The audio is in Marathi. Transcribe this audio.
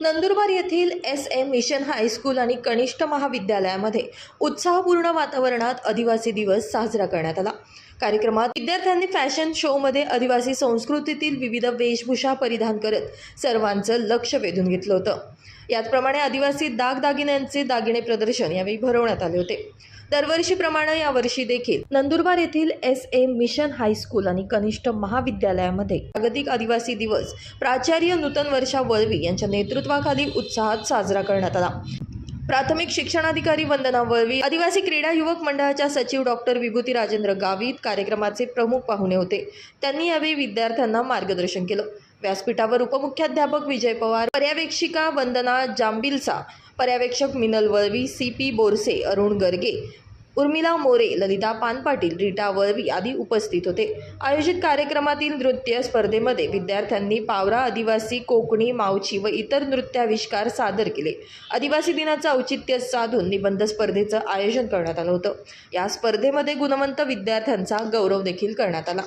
नंदुरबार येथील SM मिशन हायस्कूल आणि कनिष्ठ महाविद्यालयामध्ये उत्साहपूर्ण वातावरणात आदिवासी दिवस साजरा करण्यात आला। कार्यक्रमात विद्यार्थ्यांनी फॅशन शोमध्ये आदिवासी संस्कृतीतील विविध वेशभूषा परिधान करत सर्वांचं लक्ष वेधून घेतलं होतं। याचप्रमाणे आदिवासी दागदागिन्यांचे दागिने प्रदर्शन यावेळी भरवण्यात आले होते। दरवर्षीप्रमाणे यावर्षी देखील नंदुरबार येथील SM मिशन हायस्कूल आणि कनिष्ठ महाविद्यालयामध्ये जागतिक आदिवासी दिवस प्राचार्य नूतन वर्षा वळवी यांच्या नेतृत्वाखाली उत्साहात साजरा करण्यात आला। प्राथमिक शिक्षणाधिकारी वंदना वळवी, आदिवासी क्रीडा युवक मंडळाच्या सचिव डॉक्टर विभूती राजेंद्र गावित कार्यक्रमाचे प्रमुख पाहुणे होते। त्यांनी यावेळी विद्यार्थ्यांना मार्गदर्शन केलं। व्यासपीठावर उपमुख्याध्यापक विजय पवार, पर्यवेक्षिका वंदना जांबिलसा, पर्यवेक्षक मिनल वळवी, CP बोरसे, अरुण गर्गे, उर्मिला मोरे, ललिता पानपाटील, रीटा वळवी आदी उपस्थित होते। आयोजित कार्यक्रमातील नृत्य स्पर्धेमध्ये विद्यार्थ्यांनी पावरा, आदिवासी, कोकणी, मावची व इतर नृत्याविष्कार सादर केले। आदिवासी दिनाचं औचित्य साधून निबंध स्पर्धेचं आयोजन करण्यात आलं होतं। या स्पर्धेमध्ये गुणवंत विद्यार्थ्यांचा गौरव देखील करण्यात आला।